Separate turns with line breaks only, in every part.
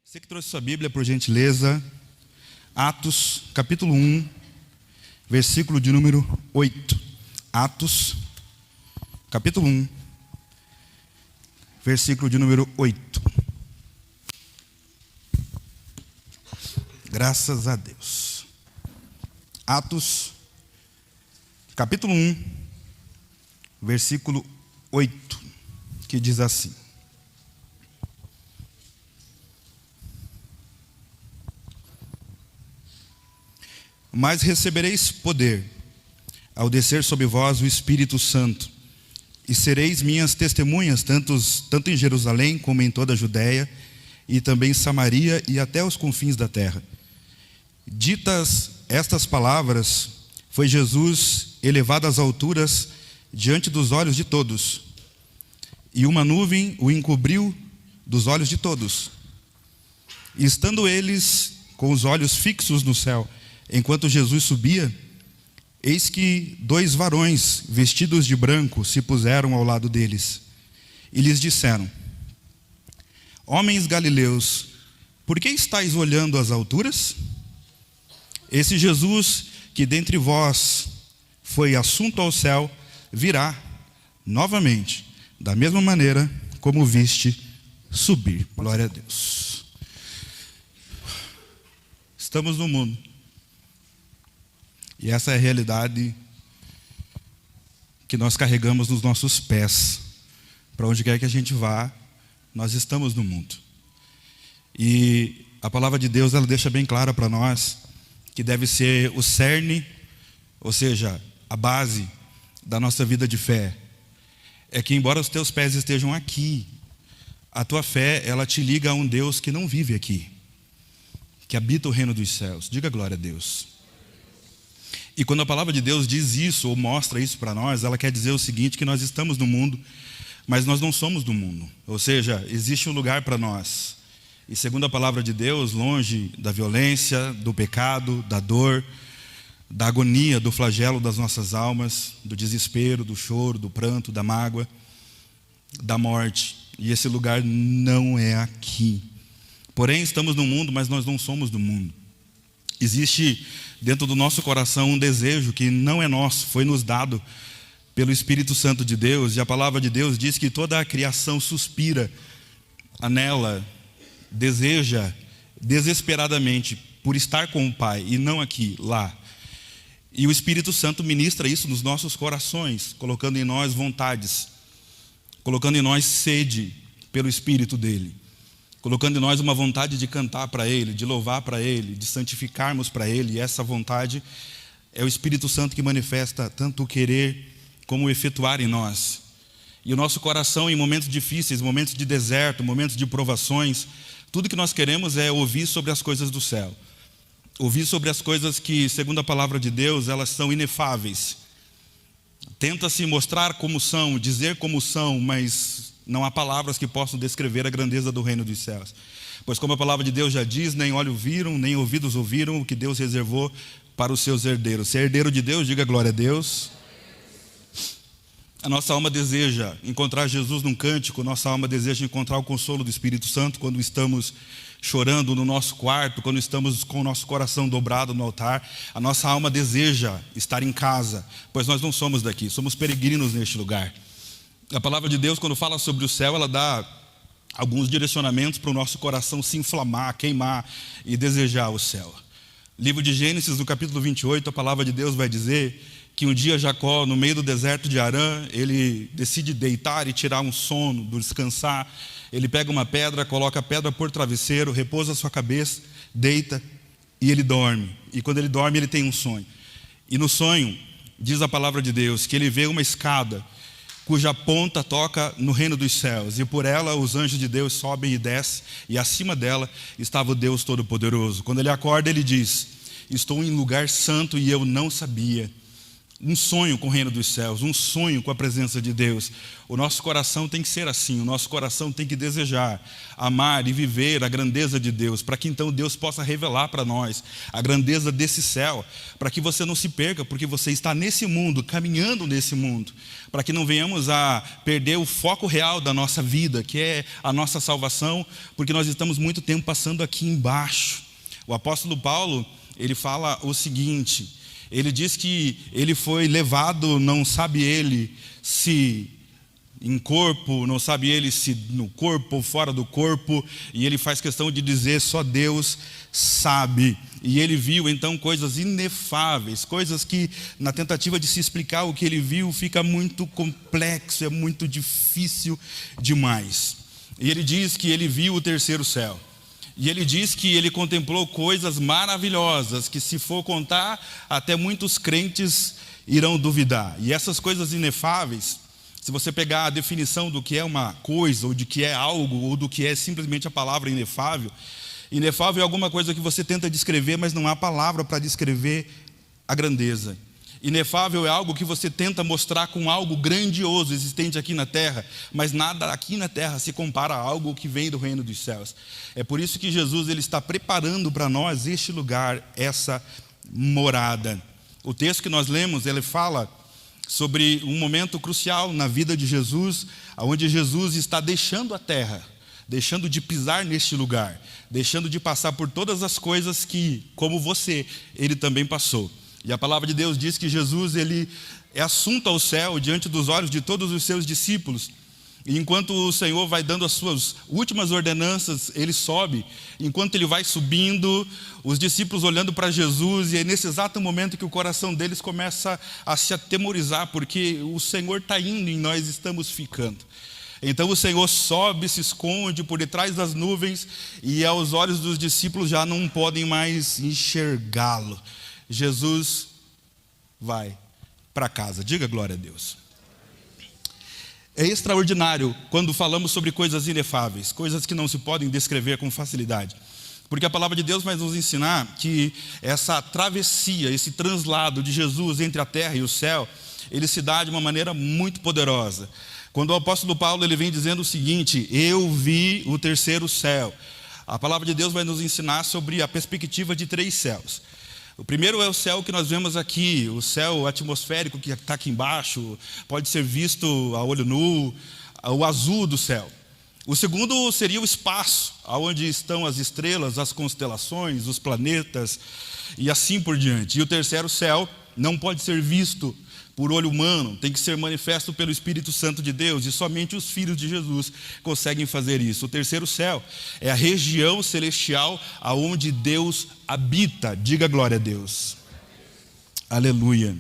Você que trouxe sua Bíblia, por gentileza, Atos, capítulo 1, versículo de número 8. Atos, capítulo 1, versículo de número 8. Graças a Deus. Atos, capítulo 1, versículo 8, que diz assim: Mas recebereis poder, ao descer sobre vós o Espírito Santo, e sereis minhas testemunhas, tanto em Jerusalém como em toda a Judéia, e também em Samaria e até os confins da terra. Ditas estas palavras, foi Jesus elevado às alturas diante dos olhos de todos, e uma nuvem o encobriu dos olhos de todos. E estando eles com os olhos fixos no céu, enquanto Jesus subia, eis que 2 varões vestidos de branco se puseram ao lado deles e lhes disseram: Homens galileus, por que estáis olhando às alturas? Esse Jesus que dentre vós foi assunto ao céu, virá novamente, da mesma maneira como o viste subir. Glória a Deus. Estamos no mundo. E essa é a realidade que nós carregamos nos nossos pés. Para onde quer que a gente vá, nós estamos no mundo. E a palavra de Deus, ela deixa bem clara para nós que deve ser o cerne, ou seja, a base da nossa vida de fé. É que embora os teus pés estejam aqui, a tua fé, ela te liga a um Deus que não vive aqui, que habita o reino dos céus. Diga glória a Deus. E quando a palavra de Deus diz isso, ou mostra isso para nós, ela quer dizer o seguinte, que nós estamos no mundo, mas nós não somos do mundo. Ou seja, existe um lugar para nós. E segundo a palavra de Deus, longe da violência, do pecado, da dor, da agonia, do flagelo das nossas almas, do desespero, do choro, do pranto, da mágoa, da morte. E esse lugar não é aqui. Porém, estamos no mundo, mas nós não somos do mundo. Existe dentro do nosso coração um desejo que não é nosso, foi nos dado pelo Espírito Santo de Deus. E a palavra de Deus diz que toda a criação suspira, anela, deseja desesperadamente por estar com o Pai, e não aqui, lá. E o Espírito Santo ministra isso nos nossos corações, colocando em nós vontades, colocando em nós sede pelo Espírito dele, colocando em nós uma vontade de cantar para Ele, de louvar para Ele, de santificarmos para Ele. E essa vontade é o Espírito Santo que manifesta tanto o querer como o efetuar em nós. E o nosso coração, em momentos difíceis, momentos de deserto, momentos de provações, tudo que nós queremos é ouvir sobre as coisas do céu. Ouvir sobre as coisas que, segundo a palavra de Deus, elas são inefáveis. Tenta-se mostrar como são, dizer como são, mas não há palavras que possam descrever a grandeza do reino dos céus. Pois como a palavra de Deus já diz, nem olhos viram, nem ouvidos ouviram o que Deus reservou para os seus herdeiros. Ser herdeiro de Deus, diga glória a Deus. A nossa alma deseja encontrar Jesus num cântico, nossa alma deseja encontrar o consolo do Espírito Santo quando estamos chorando no nosso quarto, quando estamos com o nosso coração dobrado no altar. A nossa alma deseja estar em casa, pois nós não somos daqui, somos peregrinos neste lugar. A palavra de Deus, quando fala sobre o céu, ela dá alguns direcionamentos para o nosso coração se inflamar, queimar e desejar o céu. Livro de Gênesis, no capítulo 28, a palavra de Deus vai dizer que um dia Jacó, no meio do deserto de Harã, ele decide deitar e tirar um sono, descansar. Ele pega uma pedra, coloca a pedra por travesseiro, repousa a sua cabeça, deita e ele dorme. E quando ele dorme, ele tem um sonho. E no sonho, diz a palavra de Deus, que ele vê uma escada cuja ponta toca no reino dos céus, e por ela os anjos de Deus sobem e descem, e acima dela estava o Deus Todo-Poderoso. Quando ele acorda, ele diz: estou em lugar santo e eu não sabia. um sonho com o reino dos céus, um sonho com a presença de Deus. O nosso coração tem que ser assim, o nosso coração tem que desejar, amar e viver a grandeza de Deus, para que então Deus possa revelar para nós a grandeza desse céu, para que você não se perca, porque você está nesse mundo, caminhando nesse mundo, para que não venhamos a perder o foco real da nossa vida, que é a nossa salvação, porque nós estamos muito tempo passando aqui embaixo. O apóstolo Paulo, ele fala o seguinte: ele diz que ele foi levado, não sabe ele se em corpo, não sabe ele se no corpo ou fora do corpo, e ele faz questão de dizer, só Deus sabe. E ele viu então coisas inefáveis, coisas que na tentativa de se explicar o que ele viu fica muito complexo, é muito difícil demais. E ele diz que ele viu o terceiro céu. E ele diz que ele contemplou coisas maravilhosas, que se for contar, até muitos crentes irão duvidar. E essas coisas inefáveis, se você pegar a definição do que é uma coisa, ou de que é algo, ou do que é simplesmente a palavra inefável, inefável é alguma coisa que você tenta descrever, mas não há palavra para descrever a grandeza. Inefável é algo que você tenta mostrar com algo grandioso existente aqui na terra, mas nada aqui na terra se compara a algo que vem do reino dos céus. É por isso que Jesus ele está preparando para nós este lugar, essa morada. O texto que nós lemos, ele fala sobre um momento crucial na vida de Jesus, onde Jesus está deixando a terra, deixando de pisar neste lugar, deixando de passar por todas as coisas que, como você, ele também passou. E a palavra de Deus diz que Jesus ele é assunto ao céu diante dos olhos de todos os seus discípulos. E enquanto o Senhor vai dando as suas últimas ordenanças, ele sobe. Enquanto ele vai subindo, os discípulos olhando para Jesus, e é nesse exato momento que o coração deles começa a se atemorizar, porque o Senhor está indo e nós estamos ficando. Então o Senhor sobe, se esconde por detrás das nuvens, e aos olhos dos discípulos já não podem mais enxergá-lo. Jesus vai para casa. Diga glória a Deus. É extraordinário quando falamos sobre coisas inefáveis, coisas que não se podem descrever com facilidade. Porque a palavra de Deus vai nos ensinar que essa travessia, esse translado de Jesus entre a terra e o céu, ele se dá de uma maneira muito poderosa. Quando o apóstolo Paulo ele vem dizendo o seguinte: eu vi o terceiro céu. A palavra de Deus vai nos ensinar sobre a perspectiva de 3 céus. O primeiro é o céu que nós vemos aqui, o céu atmosférico que está aqui embaixo, pode ser visto a olho nu, o azul do céu. O segundo seria o espaço, onde estão as estrelas, as constelações, os planetas e assim por diante. E o terceiro céu não pode ser visto por olho humano, tem que ser manifesto pelo Espírito Santo de Deus, e somente os filhos de Jesus conseguem fazer isso. O terceiro céu é a região celestial aonde Deus habita. Diga glória a Deus. Aleluia.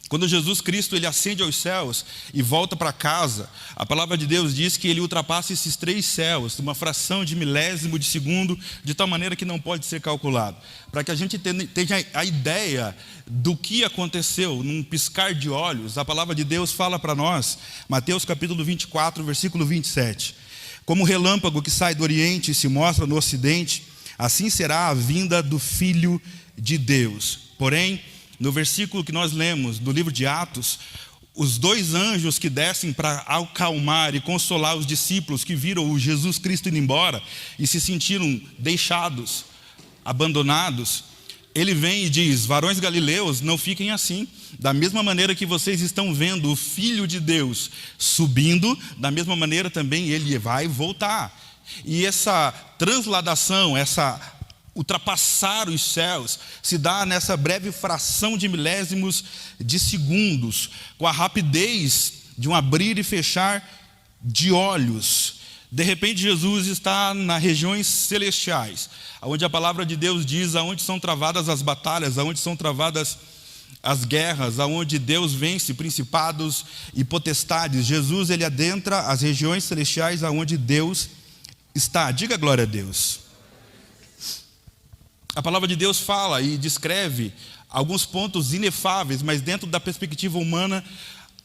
Quando Jesus Cristo ele ascende aos céus e volta para casa, a palavra de Deus diz que ele ultrapassa esses 3 céus, uma fração de milésimo de segundo, de tal maneira que não pode ser calculado. Para que a gente tenha a ideia do que aconteceu num piscar de olhos, a palavra de Deus fala para nós, Mateus capítulo 24, versículo 27. Como o relâmpago que sai do oriente e se mostra no ocidente, assim será a vinda do Filho de Deus. Porém, no versículo que nós lemos, do livro de Atos, os 2 anjos que descem para acalmar e consolar os discípulos que viram o Jesus Cristo indo embora e se sentiram deixados, abandonados, ele vem e diz: varões galileus, não fiquem assim. Da mesma maneira que vocês estão vendo o Filho de Deus subindo, da mesma maneira também ele vai voltar. E essa transladação, essa ultrapassar os céus, se dá nessa breve fração de milésimos de segundos, com a rapidez de um abrir e fechar de olhos. De repente Jesus está nas regiões celestiais, onde a palavra de Deus diz aonde são travadas as batalhas, aonde são travadas as guerras, aonde Deus vence principados e potestades. Jesus ele adentra as regiões celestiais aonde Deus está. Diga glória a Deus. A palavra de Deus fala e descreve alguns pontos inefáveis, mas dentro da perspectiva humana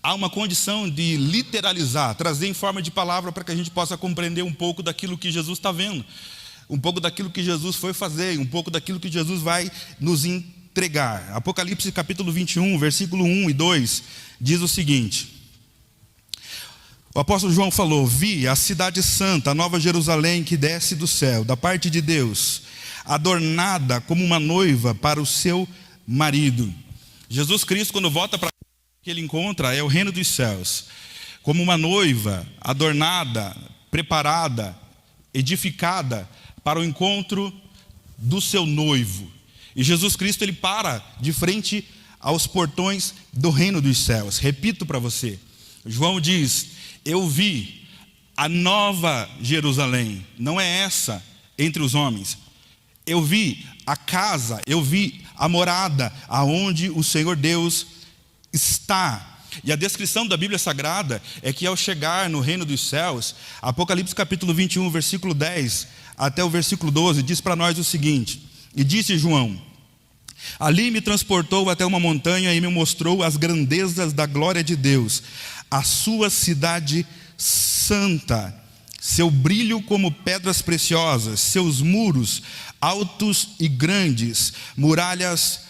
há uma condição de literalizar, trazer em forma de palavra para que a gente possa compreender um pouco daquilo que Jesus está vendo, um pouco daquilo que Jesus foi fazer, um pouco daquilo que Jesus vai nos entregar. Apocalipse capítulo 21, versículo 1 e 2, diz o seguinte: o apóstolo João falou: vi a cidade santa, a nova Jerusalém, que desce do céu, da parte de Deus, adornada como uma noiva para o seu marido. Jesus Cristo, quando volta para o que ele encontra é o reino dos céus, como uma noiva adornada, preparada, edificada para o encontro do seu noivo. E Jesus Cristo, ele para de frente aos portões do reino dos céus. Repito para você, João diz: eu vi a nova Jerusalém, não é essa entre os homens. Eu vi a casa, eu vi a morada, aonde o Senhor Deus está. E a descrição da Bíblia Sagrada é que ao chegar no reino dos céus, Apocalipse capítulo 21, versículo 10 até o versículo 12, diz para nós o seguinte: e disse João: ali me transportou até uma montanha e me mostrou as grandezas da glória de Deus, a sua cidade santa, seu brilho como pedras preciosas, seus muros altos e grandes, muralhas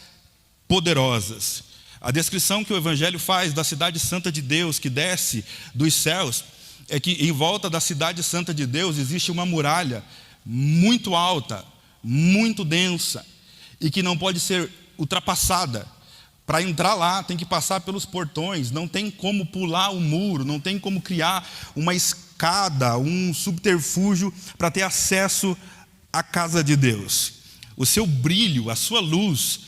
poderosas. A descrição que o Evangelho faz da cidade santa de Deus que desce dos céus é que em volta da cidade santa de Deus existe uma muralha muito alta, muito densa, e que não pode ser ultrapassada. Para entrar lá tem que passar pelos portões, não tem como pular o muro, não tem como criar uma escada, um subterfúgio para ter acesso à casa de Deus. O seu brilho, a sua luz,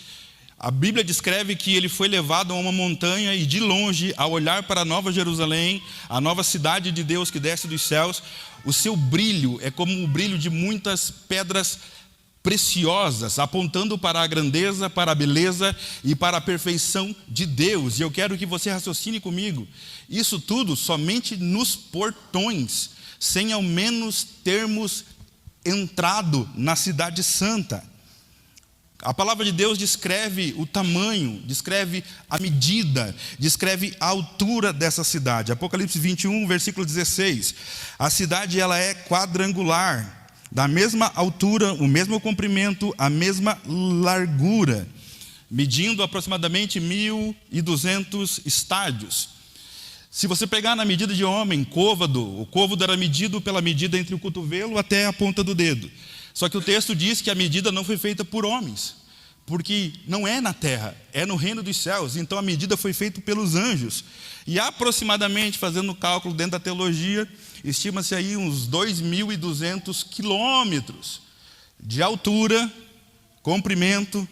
a Bíblia descreve que ele foi levado a uma montanha e de longe, ao olhar para a nova Jerusalém, a nova cidade de Deus que desce dos céus, o seu brilho é como o brilho de muitas pedras preciosas, apontando para a grandeza, para a beleza e para a perfeição de Deus. E eu quero que você raciocine comigo, isso tudo somente nos portões, sem ao menos termos entrado na cidade santa. A palavra de Deus descreve o tamanho, descreve a medida, descreve a altura dessa cidade. Apocalipse 21, versículo 16. A cidade, ela é quadrangular, da mesma altura, o mesmo comprimento, a mesma largura, medindo aproximadamente 1.200 estádios. Se você pegar na medida de homem, côvado, o côvado era medido pela medida entre o cotovelo até a ponta do dedo. Só que o texto diz que a medida não foi feita por homens, porque não é na terra, é no reino dos céus. Então a medida foi feita pelos anjos. E aproximadamente, fazendo o cálculo dentro da teologia, estima-se aí uns 2.200 quilômetros de altura, comprimento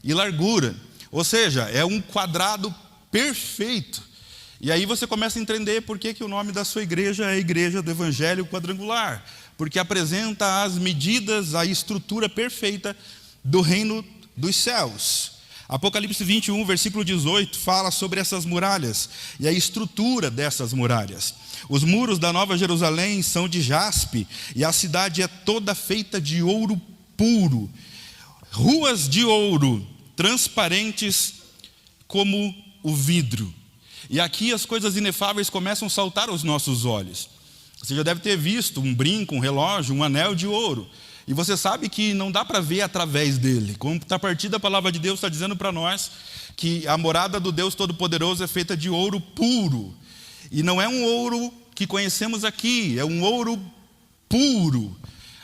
e largura. Ou seja, é um quadrado perfeito. E aí você começa a entender por que o nome da sua igreja é a Igreja do Evangelho Quadrangular. Porque apresenta as medidas, a estrutura perfeita do reino dos céus. Apocalipse 21, versículo 18, fala sobre essas muralhas e a estrutura dessas muralhas. Os muros da Nova Jerusalém são de jaspe e a cidade é toda feita de ouro puro. Ruas de ouro, transparentes como o vidro. E aqui as coisas inefáveis começam a saltar aos nossos olhos. Você já deve ter visto um brinco, um relógio, um anel de ouro. E você sabe que não dá para ver através dele. Como a partir da palavra de Deus está dizendo para nós que a morada do Deus Todo-Poderoso é feita de ouro puro. E não é um ouro que conhecemos aqui, é um ouro puro.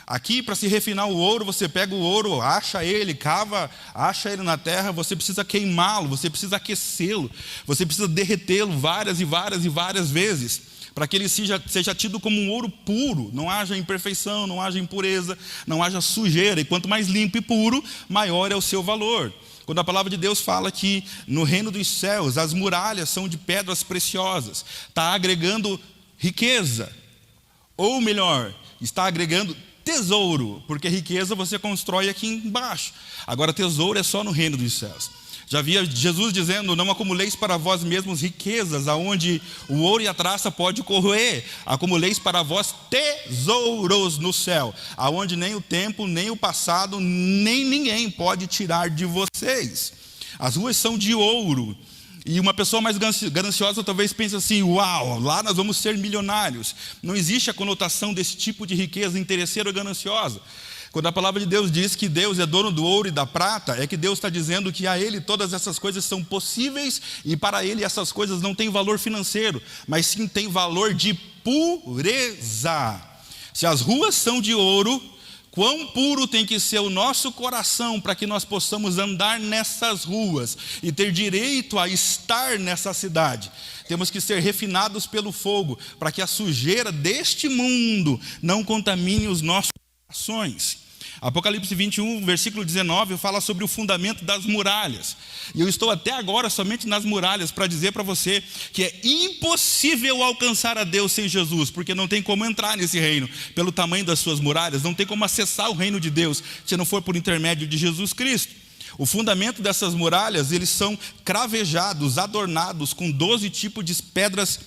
Aqui, para se refinar o ouro, você pega o ouro, acha ele, cava, acha ele na terra, você precisa queimá-lo, você precisa aquecê-lo, você precisa derretê-lo várias e várias e várias vezes, para que ele seja tido como um ouro puro, não haja imperfeição, não haja impureza, não haja sujeira. E quanto mais limpo e puro, maior é o seu valor. Quando a palavra de Deus fala que no reino dos céus as muralhas são de pedras preciosas, está agregando riqueza, ou melhor, está agregando tesouro, porque riqueza você constrói aqui embaixo, agora tesouro é só no reino dos céus. Já havia Jesus dizendo: não acumuleis para vós mesmos riquezas, aonde o ouro e a traça pode corroer, acumuleis para vós tesouros no céu, aonde nem o tempo, nem o passado, nem ninguém pode tirar de vocês. As ruas são de ouro. E uma pessoa mais gananciosa talvez pense assim: uau, lá nós vamos ser milionários. Não existe a conotação desse tipo de riqueza interesseira ou gananciosa. Quando a palavra de Deus diz que Deus é dono do ouro e da prata, é que Deus está dizendo que a Ele todas essas coisas são possíveis, e para Ele essas coisas não têm valor financeiro, mas sim têm valor de pureza. Se as ruas são de ouro, quão puro tem que ser o nosso coração para que nós possamos andar nessas ruas e ter direito a estar nessa cidade. Temos que ser refinados pelo fogo, para que a sujeira deste mundo não contamine os nossos corações. Apocalipse 21, versículo 19, fala sobre o fundamento das muralhas. E eu estou até agora somente nas muralhas para dizer para você que é impossível alcançar a Deus sem Jesus, porque não tem como entrar nesse reino pelo tamanho das suas muralhas, não tem como acessar o reino de Deus se não for por intermédio de Jesus Cristo. O fundamento dessas muralhas, eles são cravejados, adornados com 12 tipos de pedras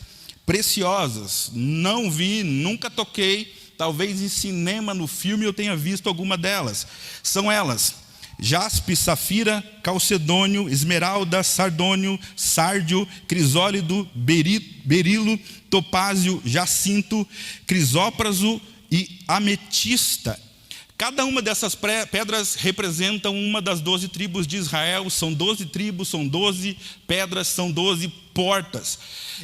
preciosas. Não vi, nunca toquei. Talvez em cinema, no filme, eu tenha visto alguma delas. São elas: jaspe, safira, calcedônio, esmeralda, sardônio, sárdio, crisólito, berilo, topázio, jacinto, crisópraso e ametista. Cada uma dessas pedras representa uma das 12 tribos de Israel. São 12 tribos, são 12 pedras, são 12 portas.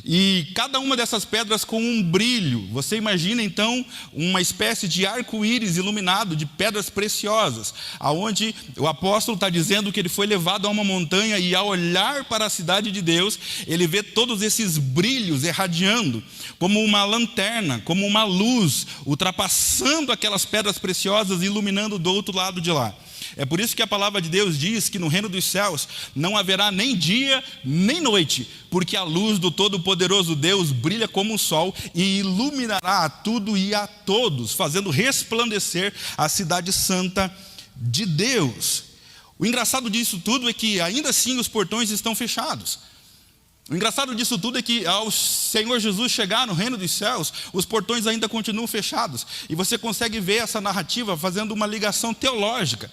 E cada uma dessas pedras com um brilho. Você imagina então uma espécie de arco-íris iluminado de pedras preciosas, aonde o apóstolo está dizendo que ele foi levado a uma montanha e, ao olhar para a cidade de Deus, ele vê todos esses brilhos irradiando como uma lanterna, como uma luz, ultrapassando aquelas pedras preciosas e iluminando do outro lado de lá. É por isso que a palavra de Deus diz que no reino dos céus não haverá nem dia nem noite, porque a luz do Todo-Poderoso Deus brilha como o sol e iluminará a tudo e a todos, fazendo resplandecer a cidade santa de Deus. O engraçado disso tudo é que ainda assim os portões estão fechados. O engraçado disso tudo é que ao Senhor Jesus chegar no reino dos céus, os portões ainda continuam fechados. E você consegue ver essa narrativa fazendo uma ligação teológica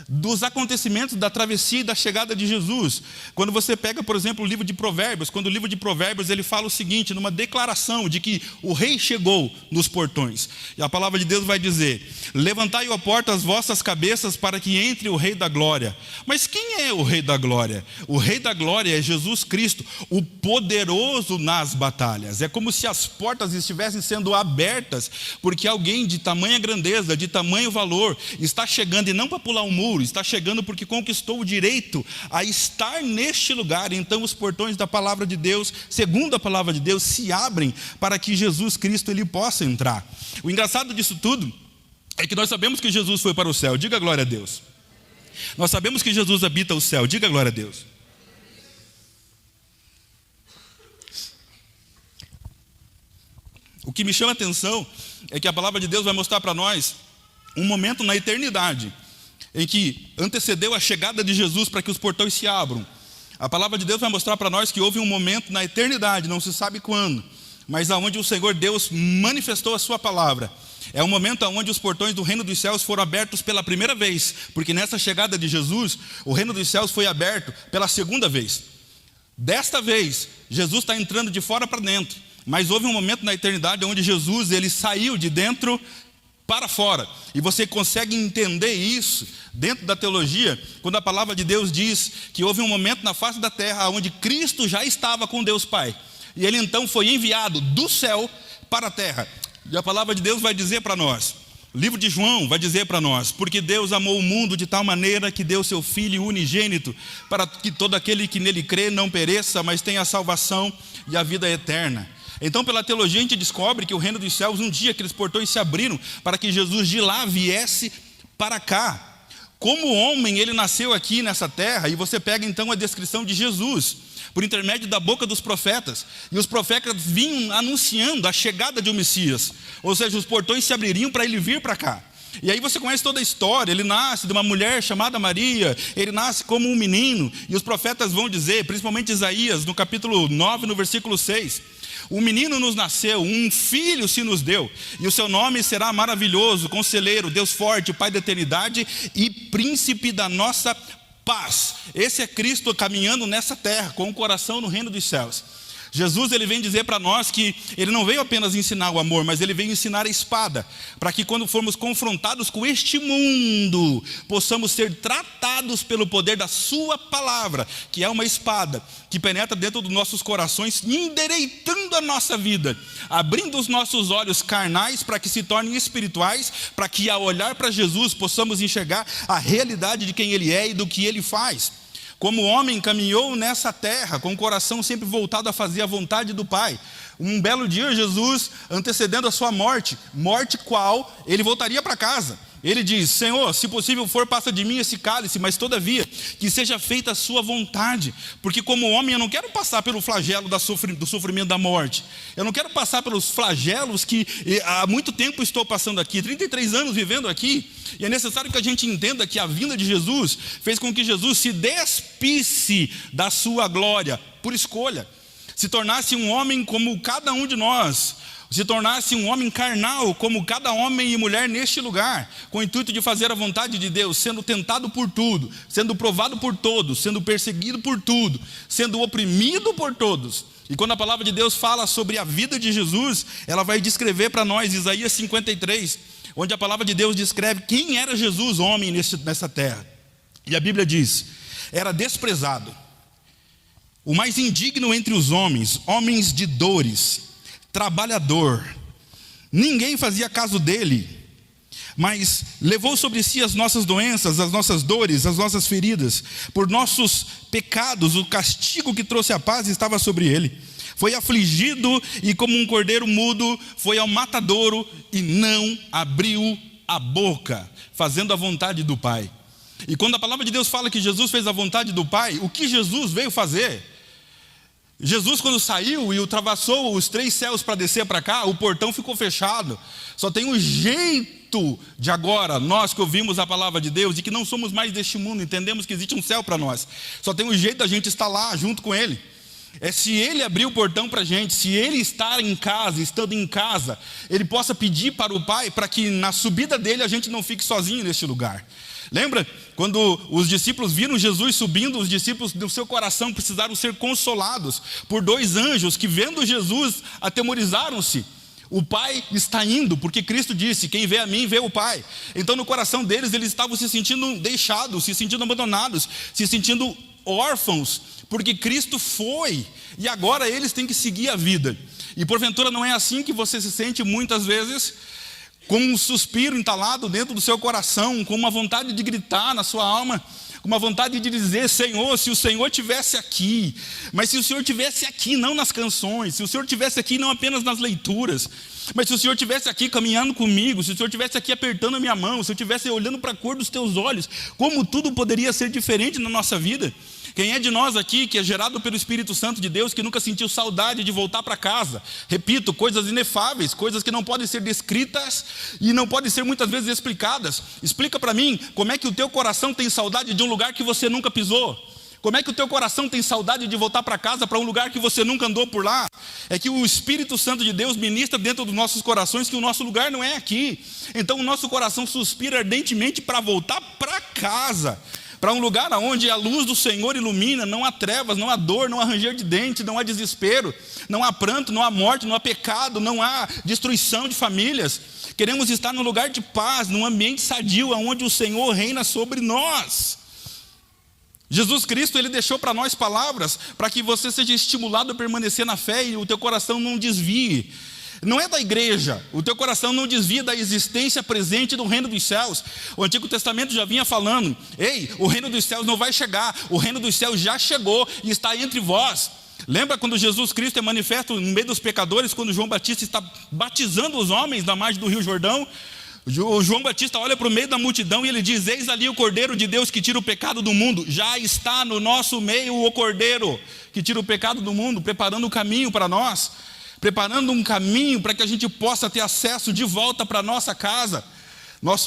dos acontecimentos da travessia e da chegada de Jesus. Quando você pega, por exemplo, o livro de Provérbios, quando o livro de Provérbios ele fala o seguinte, numa declaração de que o rei chegou nos portões. E a palavra de Deus vai dizer: levantai, ó porta, as vossas cabeças para que entre o rei da glória. Mas quem é o rei da glória? O rei da glória é Jesus Cristo, o poderoso nas batalhas. É como se as portas estivessem sendo abertas, porque alguém de tamanha grandeza, de tamanho valor, está chegando, e não para pular um muro, está chegando porque conquistou o direito a estar neste lugar. Então os portões da palavra de Deus, segundo a palavra de Deus, se abrem para que Jesus Cristo ele possa entrar. O engraçado disso tudo é que nós sabemos que Jesus foi para o céu, diga glória a Deus. Nós sabemos que Jesus habita o céu, diga glória a Deus. O que me chama a atenção é que a palavra de Deus vai mostrar para nós um momento na eternidade em que antecedeu a chegada de Jesus para que os portões se abram. A palavra de Deus vai mostrar para nós que houve um momento na eternidade, não se sabe quando, mas aonde o Senhor Deus manifestou a sua palavra. É um momento onde os portões do reino dos céus foram abertos pela primeira vez, porque nessa chegada de Jesus, o reino dos céus foi aberto pela segunda vez. Desta vez, Jesus está entrando de fora para dentro, mas houve um momento na eternidade onde Jesus ele saiu de dentro para fora. E você consegue entender isso dentro da teologia, quando a palavra de Deus diz que houve um momento na face da terra onde Cristo já estava com Deus Pai, e ele então foi enviado do céu para a terra. E a palavra de Deus vai dizer para nós, o livro de João vai dizer para nós: porque Deus amou o mundo de tal maneira que deu seu Filho unigênito, para que todo aquele que nele crê não pereça, mas tenha a salvação e a vida eterna. Então, pela teologia, a gente descobre que o reino dos céus, um dia aqueles portões se abriram para que Jesus de lá viesse para cá. Como homem, ele nasceu aqui nessa terra, e você pega então a descrição de Jesus, por intermédio da boca dos profetas, e os profetas vinham anunciando a chegada de um Messias, ou seja, os portões se abririam para ele vir para cá. E aí você conhece toda a história, ele nasce de uma mulher chamada Maria, ele nasce como um menino, e os profetas vão dizer, principalmente Isaías, no capítulo 9, no versículo 6, um menino nos nasceu, um filho se nos deu, e o seu nome será maravilhoso, conselheiro, Deus forte, Pai da eternidade e príncipe da nossa paz. Esse é Cristo caminhando nessa terra, com o coração no reino dos céus. Jesus, ele vem dizer para nós que ele não veio apenas ensinar o amor, mas ele veio ensinar a espada, para que quando formos confrontados com este mundo, possamos ser tratados pelo poder da sua palavra, que é uma espada, que penetra dentro dos nossos corações, endireitando a nossa vida, abrindo os nossos olhos carnais para que se tornem espirituais, para que ao olhar para Jesus possamos enxergar a realidade de quem ele é e do que ele faz. Como o homem caminhou nessa terra, com o coração sempre voltado a fazer a vontade do Pai. Um belo dia, Jesus, antecedendo a sua morte qual ele voltaria para casa. Ele diz: Senhor, se possível for, passa de mim esse cálice, mas todavia, que seja feita a sua vontade. Porque como homem eu não quero passar pelo flagelo do sofrimento da morte. Eu não quero passar pelos flagelos que há muito tempo estou passando aqui, 33 anos vivendo aqui. E é necessário que a gente entenda que a vinda de Jesus fez com que Jesus se despisse da sua glória, por escolha. Se tornasse um homem como cada um de nós, se tornasse um homem carnal, como cada homem e mulher neste lugar, com o intuito de fazer a vontade de Deus, sendo tentado por tudo, sendo provado por todos, sendo perseguido por tudo, sendo oprimido por todos. E quando a palavra de Deus fala sobre a vida de Jesus, ela vai descrever para nós, Isaías 53, onde a palavra de Deus descreve quem era Jesus, homem nessa terra. E a Bíblia diz: era desprezado, o mais indigno entre os homens, homens de dores, trabalhador, ninguém fazia caso dele, mas levou sobre si as nossas doenças, as nossas dores, as nossas feridas. Por nossos pecados, o castigo que trouxe a paz estava sobre ele. Foi afligido e como um cordeiro mudo, foi ao matadouro e não abriu a boca, fazendo a vontade do Pai. E quando a palavra de Deus fala que Jesus fez a vontade do Pai, o que Jesus veio fazer? Jesus, quando saiu e ultrapassou os 3 céus para descer para cá, o portão ficou fechado. Só tem um jeito de agora, nós que ouvimos a palavra de Deus e que não somos mais deste mundo, entendemos que existe um céu para nós. Só tem um jeito da gente estar lá junto com Ele. É se Ele abrir o portão para a gente, se Ele estar em casa, estando em casa, Ele possa pedir para o Pai, para que na subida dele a gente não fique sozinho neste lugar. Lembra? Quando os discípulos viram Jesus subindo, os discípulos do seu coração precisaram ser consolados por 2 anjos que, vendo Jesus, atemorizaram-se. O Pai está indo, porque Cristo disse: quem vê a mim, vê o Pai. Então no coração deles, eles estavam se sentindo deixados, se sentindo abandonados, se sentindo órfãos, porque Cristo foi, e agora eles têm que seguir a vida. E porventura não é assim que você se sente muitas vezes? Com um suspiro entalado dentro do seu coração, com uma vontade de gritar na sua alma, com uma vontade de dizer: Senhor, se o Senhor estivesse aqui, mas se o Senhor estivesse aqui não nas canções, se o Senhor estivesse aqui não apenas nas leituras, mas se o Senhor estivesse aqui caminhando comigo, se o Senhor estivesse aqui apertando a minha mão, se eu estivesse olhando para a cor dos teus olhos, como tudo poderia ser diferente na nossa vida. Quem é de nós aqui que é gerado pelo Espírito Santo de Deus, que nunca sentiu saudade de voltar para casa? Repito, coisas inefáveis, coisas que não podem ser descritas e não podem ser muitas vezes explicadas. Explica para mim, como é que o teu coração tem saudade de um lugar que você nunca pisou? Como é que o teu coração tem saudade de voltar para casa, para um lugar que você nunca andou por lá? É que o Espírito Santo de Deus ministra dentro dos nossos corações que o nosso lugar não é aqui. Então o nosso coração suspira ardentemente para voltar para casa, para um lugar onde a luz do Senhor ilumina, não há trevas, não há dor, não há ranger de dente, não há desespero, não há pranto, não há morte, não há pecado, não há destruição de famílias. Queremos estar num lugar de paz, num ambiente sadio, onde o Senhor reina sobre nós. Jesus Cristo, Ele deixou para nós palavras, para que você seja estimulado a permanecer na fé e o teu coração não desvie. Não é da igreja, o teu coração não desvia da existência presente do reino dos céus. O Antigo Testamento já vinha falando: ei, o reino dos céus não vai chegar, o reino dos céus já chegou e está entre vós. Lembra quando Jesus Cristo é manifesto no meio dos pecadores, quando João Batista está batizando os homens da margem do Rio Jordão? O João Batista olha para o meio da multidão e ele diz: eis ali o Cordeiro de Deus que tira o pecado do mundo. Já está no nosso meio o Cordeiro que tira o pecado do mundo, preparando o caminho para nós, preparando um caminho para que a gente possa ter acesso de volta para a nossa casa. Nós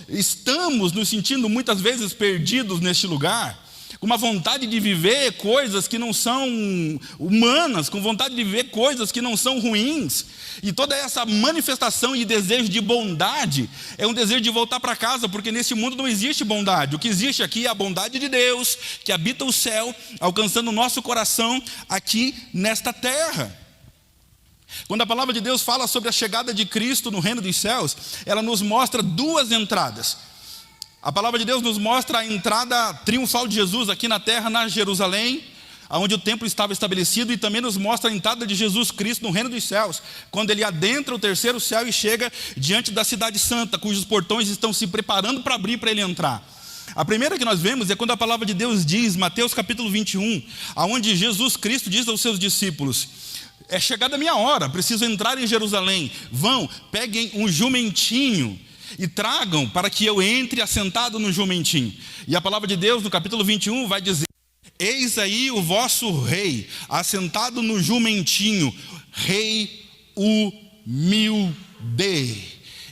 estamos nos sentindo muitas vezes perdidos neste lugar, com uma vontade de viver coisas que não são humanas, com vontade de viver coisas que não são ruins. E toda essa manifestação e desejo de bondade é um desejo de voltar para casa, porque nesse mundo não existe bondade. O que existe aqui é a bondade de Deus, que habita o céu, alcançando o nosso coração aqui nesta terra. Quando a palavra de Deus fala sobre a chegada de Cristo no reino dos céus, ela nos mostra duas entradas. A palavra de Deus nos mostra a entrada triunfal de Jesus aqui na terra, na Jerusalém, onde o templo estava estabelecido, e também nos mostra a entrada de Jesus Cristo no reino dos céus, quando ele adentra o terceiro céu e chega diante da cidade santa, cujos portões estão se preparando para abrir para ele entrar. A primeira que nós vemos é quando a palavra de Deus diz, Mateus capítulo 21, onde Jesus Cristo diz aos seus discípulos: é chegada a minha hora, preciso entrar em Jerusalém, vão, peguem um jumentinho e tragam para que eu entre assentado no jumentinho. E a palavra de Deus no capítulo 21 vai dizer: eis aí o vosso rei, assentado no jumentinho, rei humilde.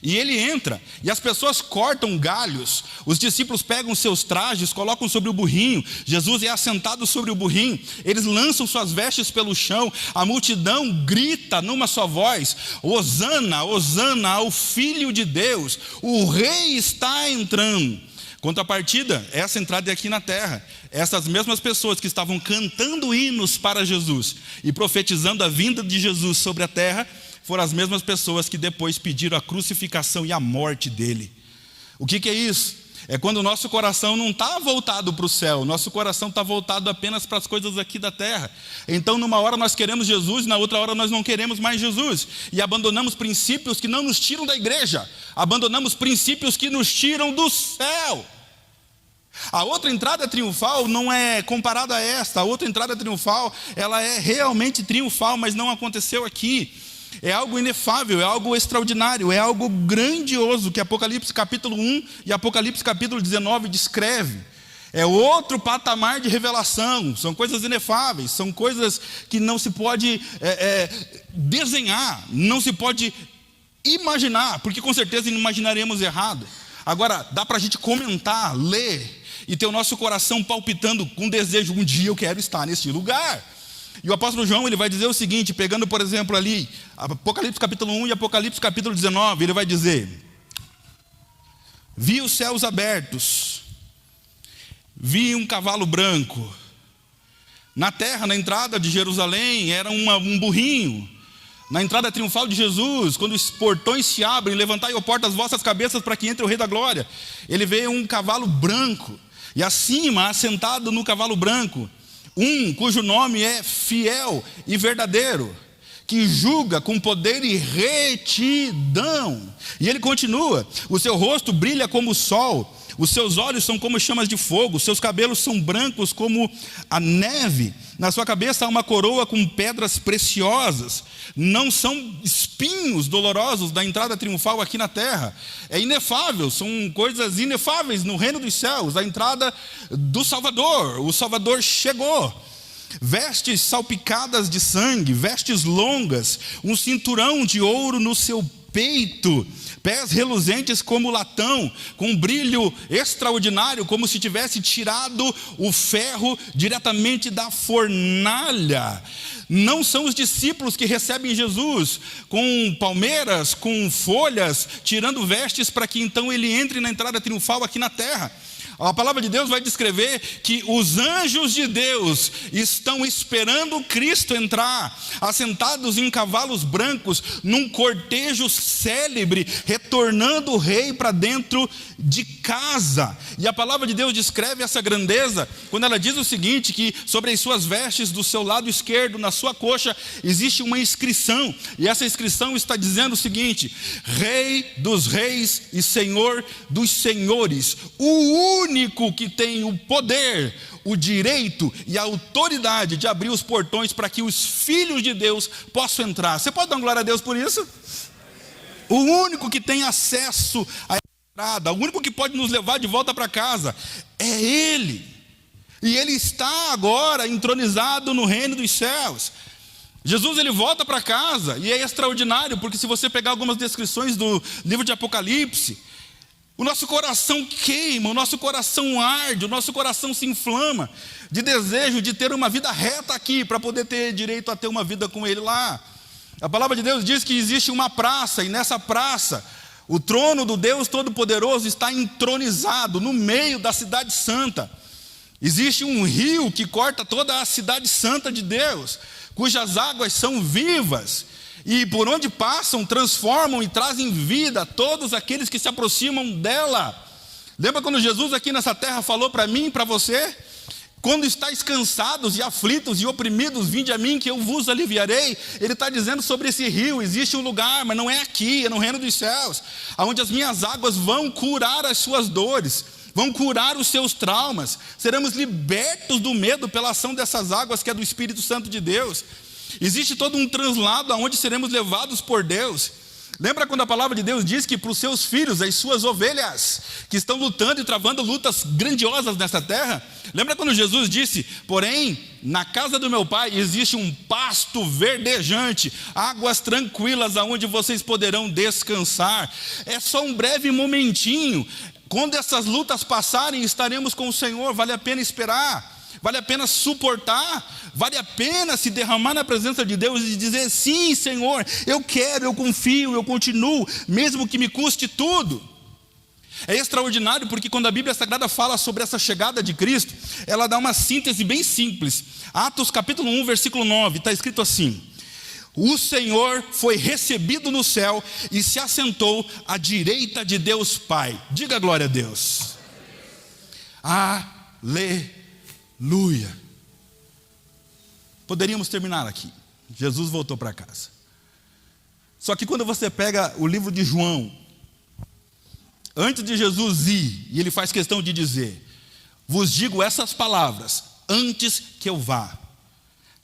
E ele entra, e as pessoas cortam galhos, os discípulos pegam seus trajes, colocam sobre o burrinho, Jesus é assentado sobre o burrinho, eles lançam suas vestes pelo chão, a multidão grita numa só voz: Hosana, Hosana ao Filho de Deus, o rei está entrando. Contrapartida, essa entrada é aqui na terra. Essas mesmas pessoas que estavam cantando hinos para Jesus e profetizando a vinda de Jesus sobre a terra, foram as mesmas pessoas que depois pediram a crucificação e a morte dele. O que é isso? É quando o nosso coração não está voltado para o céu, nosso coração está voltado apenas para as coisas aqui da terra. Então numa hora nós queremos Jesus, na outra hora nós não queremos mais Jesus, e abandonamos princípios que não nos tiram da igreja, abandonamos princípios que nos tiram do céu. A outra entrada triunfal não é comparada a esta. A outra entrada triunfal, ela é realmente triunfal, mas não aconteceu aqui. É algo inefável, é algo extraordinário, é algo grandioso que Apocalipse capítulo 1 e Apocalipse capítulo 19 descreve. É outro patamar de revelação, são coisas inefáveis, são coisas que não se pode desenhar, não se pode imaginar, porque com certeza imaginaremos errado. Agora, dá para a gente comentar, ler, e ter o nosso coração palpitando com desejo: um dia eu quero estar neste lugar. E o apóstolo João, ele vai dizer o seguinte, pegando por exemplo ali Apocalipse capítulo 1 e Apocalipse capítulo 19, ele vai dizer: vi os céus abertos, vi um cavalo branco. Na terra, na entrada de Jerusalém, era um burrinho. Na entrada triunfal de Jesus, quando os portões se abrem, levantai, ó porta, as vossas cabeças para que entre o rei da glória. Ele vê um cavalo branco, e acima, assentado no cavalo branco, cujo nome é Fiel e Verdadeiro, que julga com poder e retidão. E ele continua: o seu rosto brilha como o sol, os seus olhos são como chamas de fogo, os seus cabelos são brancos como a neve, na sua cabeça há uma coroa com pedras preciosas. Não são espinhos dolorosos da entrada triunfal aqui na terra, é inefável, são coisas inefáveis no reino dos céus, a entrada do Salvador. O Salvador chegou. Vestes salpicadas de sangue, vestes longas, um cinturão de ouro no seu peito, pés reluzentes como latão, com um brilho extraordinário, como se tivesse tirado o ferro diretamente da fornalha. Não são os discípulos que recebem Jesus com palmeiras, com folhas, tirando vestes para que então ele entre na entrada triunfal aqui na terra. A palavra de Deus vai descrever que os anjos de Deus estão esperando Cristo entrar, assentados em cavalos brancos, num cortejo célebre, retornando o rei para dentro de casa. E a palavra de Deus descreve essa grandeza quando ela diz o seguinte, que sobre as suas vestes do seu lado esquerdo, na sua coxa, existe uma inscrição, e essa inscrição está dizendo o seguinte: Rei dos reis e Senhor dos senhores, o único que tem o poder, o direito e a autoridade de abrir os portões para que os filhos de Deus possam entrar. Você pode dar glória a Deus por isso? O único que tem acesso a essa entrada, o único que pode nos levar de volta para casa é Ele. E Ele está agora entronizado no reino dos céus. Jesus, ele volta para casa, e é extraordinário, porque se você pegar algumas descrições do livro de Apocalipse, O nosso coração queima, o nosso coração arde, o nosso coração se inflama de desejo de ter uma vida reta aqui, para poder ter direito a ter uma vida com Ele lá. A palavra de Deus diz que existe uma praça, e nessa praça, o trono do Deus Todo-Poderoso está entronizado no meio da cidade santa. Existe um rio que corta toda a cidade santa de Deus, cujas águas são vivas, e por onde passam, transformam e trazem vida a todos aqueles que se aproximam dela. Lembra quando Jesus aqui nessa terra falou para mim e para você? Quando estáis cansados e aflitos e oprimidos, vinde a mim que eu vos aliviarei. Ele está dizendo sobre esse rio. Existe um lugar, mas não é aqui, é no reino dos céus, onde as minhas águas vão curar as suas dores, vão curar os seus traumas. Seremos libertos do medo pela ação dessas águas, que é do Espírito Santo de Deus. Existe todo um translado aonde seremos levados por Deus. Lembra quando a palavra de Deus diz que para os seus filhos, as suas ovelhas, que estão lutando e travando lutas grandiosas nessa terra? Lembra quando Jesus disse: porém, na casa do meu pai existe um pasto verdejante, águas tranquilas aonde vocês poderão descansar. É só um breve momentinho. Quando essas lutas passarem, estaremos com o Senhor. Vale a pena esperar, vale a pena suportar, vale a pena se derramar na presença de Deus e dizer: sim, Senhor, eu quero, eu confio, eu continuo, mesmo que me custe tudo. É extraordinário porque quando a Bíblia Sagrada fala sobre essa chegada de Cristo, ela dá uma síntese bem simples. Atos capítulo 1, versículo 9, está escrito assim: o Senhor foi recebido no céu e se assentou à direita de Deus Pai. Diga glória a Deus. Aleluia. Poderíamos terminar aqui. Jesus voltou para casa. Só que quando você pega o livro de João, antes de Jesus ir, e ele faz questão de dizer: vos digo essas palavras antes que eu vá,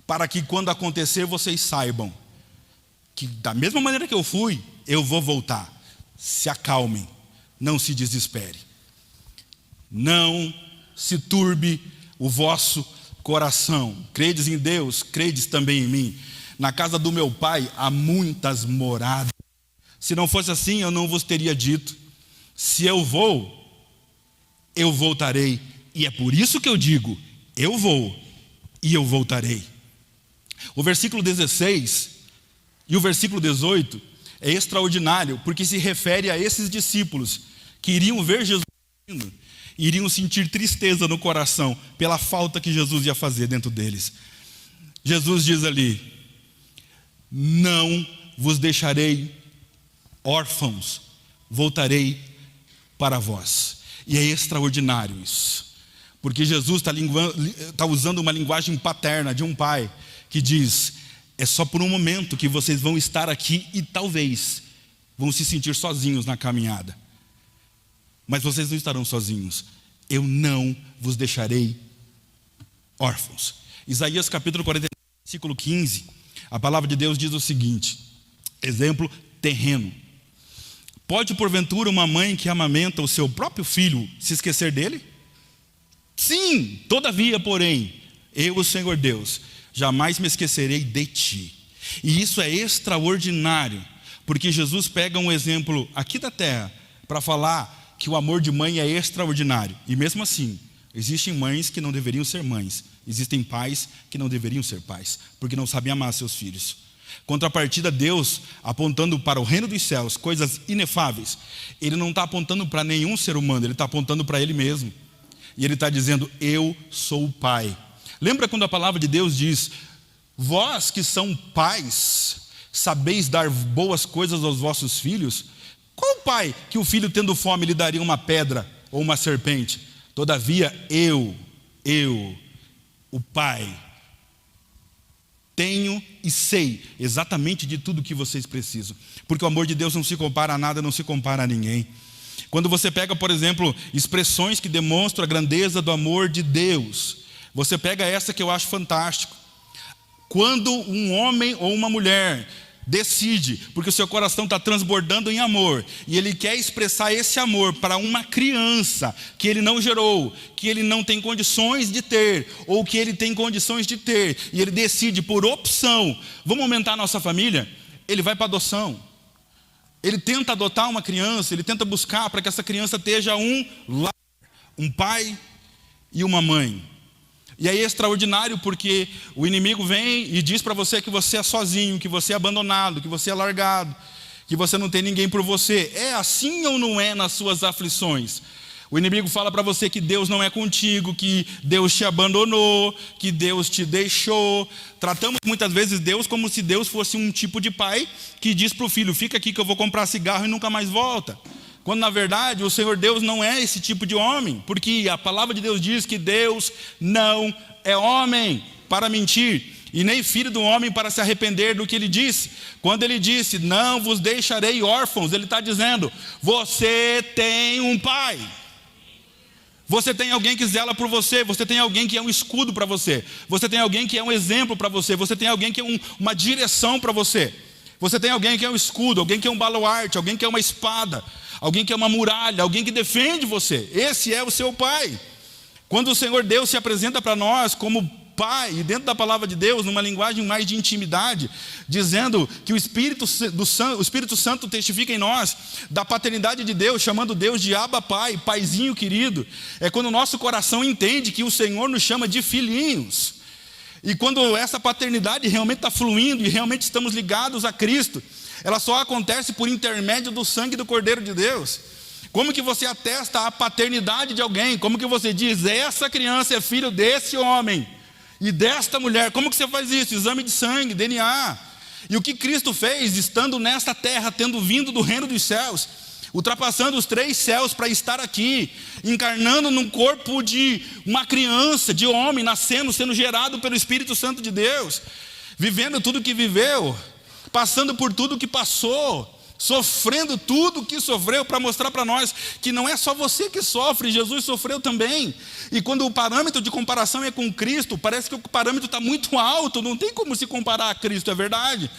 para que quando acontecer vocês saibam que da mesma maneira que eu fui, eu vou voltar. Se acalmem, não se desespere, não se turbe o vosso coração. Credes em Deus, credes também em mim. Na casa do meu pai há muitas moradas. Se não fosse assim, eu não vos teria dito: se eu vou, eu voltarei. E é por isso que eu digo: eu vou e eu voltarei. O versículo 16 e o versículo 18 é extraordinário, porque se refere a esses discípulos que iriam ver Jesus vindo, iriam sentir tristeza no coração pela falta que Jesus ia fazer dentro deles. Jesus diz ali: não vos deixarei órfãos, voltarei para vós. E é extraordinário isso, porque Jesus está usando uma linguagem paterna de um pai que diz: é só por um momento que vocês vão estar aqui e talvez vão se sentir sozinhos na caminhada, mas vocês não estarão sozinhos. Eu não vos deixarei órfãos. Isaías capítulo 49, versículo 15, a palavra de Deus diz o seguinte, exemplo terreno: pode porventura uma mãe que amamenta o seu próprio filho se esquecer dele? Sim, todavia, porém, eu, o Senhor Deus, jamais me esquecerei de ti. E isso é extraordinário, porque Jesus pega um exemplo aqui da terra para falar que o amor de mãe é extraordinário. E mesmo assim, existem mães que não deveriam ser mães, existem pais que não deveriam ser pais, porque não sabem amar seus filhos. Contrapartida, Deus apontando para o reino dos céus, coisas inefáveis. Ele não está apontando para nenhum ser humano, ele está apontando para Ele mesmo. E Ele está dizendo: eu sou o Pai. Lembra quando a palavra de Deus diz: vós que são pais, sabeis dar boas coisas aos vossos filhos? Qual pai que o filho tendo fome lhe daria uma pedra ou uma serpente? Todavia eu, o Pai, tenho e sei exatamente de tudo que vocês precisam. Porque o amor de Deus não se compara a nada, não se compara a ninguém. Quando você pega, por exemplo, expressões que demonstram a grandeza do amor de Deus, você pega essa que eu acho fantástico. Quando um homem ou uma mulher decide, porque o seu coração está transbordando em amor, e ele quer expressar esse amor para uma criança que ele não gerou, que ele não tem condições de ter, ou que ele tem condições de ter, e ele decide por opção: vamos aumentar a nossa família, ele vai para adoção. ele tenta adotar uma criança, ele tenta buscar para que essa criança esteja um lar, um pai e uma mãe. E aí é extraordinário porque o inimigo vem e diz para você que você é sozinho, que você é abandonado, que você é largado, que você não tem ninguém por você. É assim ou não é nas suas aflições? O inimigo fala para você que Deus não é contigo, que Deus te abandonou, que Deus te deixou. Tratamos muitas vezes Deus como se Deus fosse um tipo de pai que diz para o filho: fica aqui que eu vou comprar cigarro e nunca mais volta. Quando na verdade o Senhor Deus não é esse tipo de homem, porque a palavra de Deus diz que Deus não é homem para mentir, e nem filho do homem para se arrepender do que ele disse. Quando ele disse: não vos deixarei órfãos, ele está dizendo: você tem um pai. Você tem alguém que zela por você, você tem alguém que é um escudo para você, você tem alguém que é um exemplo para você, você tem alguém que é uma direção para você. Você tem alguém que é um escudo, alguém que é um baluarte, alguém que é uma espada, alguém que é uma muralha, alguém que defende você. Esse é o seu pai. Quando o Senhor Deus se apresenta para nós como pai, e dentro da palavra de Deus, numa linguagem mais de intimidade, dizendo que o Espírito Santo testifica em nós da paternidade de Deus, chamando Deus de Abba Pai, paizinho querido, é quando o nosso coração entende que o Senhor nos chama de filhinhos. E quando essa paternidade realmente está fluindo e realmente estamos ligados a Cristo, ela só acontece por intermédio do sangue do Cordeiro de Deus. Como que você atesta a paternidade de alguém? Como que você diz: essa criança é filho desse homem e desta mulher? Como que você faz isso? Exame de sangue, DNA. E o que Cristo fez, estando nesta terra, tendo vindo do reino dos céus, ultrapassando os 3 céus para estar aqui, encarnando num corpo de uma criança, de homem, nascendo, sendo gerado pelo Espírito Santo de Deus, vivendo tudo que viveu, passando por tudo que passou, sofrendo tudo que sofreu, para mostrar para nós que não é só você que sofre, Jesus sofreu também. E quando o parâmetro de comparação é com Cristo, parece que o parâmetro está muito alto, não tem como se comparar a Cristo, é verdade.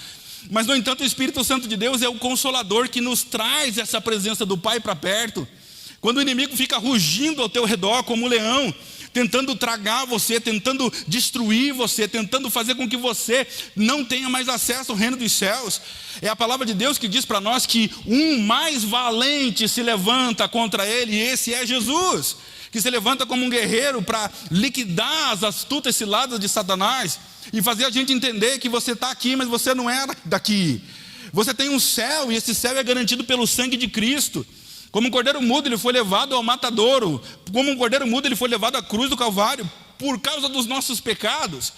Mas no entanto o Espírito Santo de Deus é o Consolador que nos traz essa presença do Pai para perto. Quando o inimigo fica rugindo ao teu redor como um leão, tentando tragar você, tentando destruir você, tentando fazer com que você não tenha mais acesso ao reino dos céus, é a palavra de Deus que diz para nós que um mais valente se levanta contra ele, e esse é Jesus, que se levanta como um guerreiro para liquidar as astutas ciladas de Satanás e fazer a gente entender que você está aqui, mas você não é daqui. Você tem um céu, e esse céu é garantido pelo sangue de Cristo. Como um cordeiro mudo ele foi levado ao matadouro, como um cordeiro mudo ele foi levado à cruz do Calvário por causa dos nossos pecados.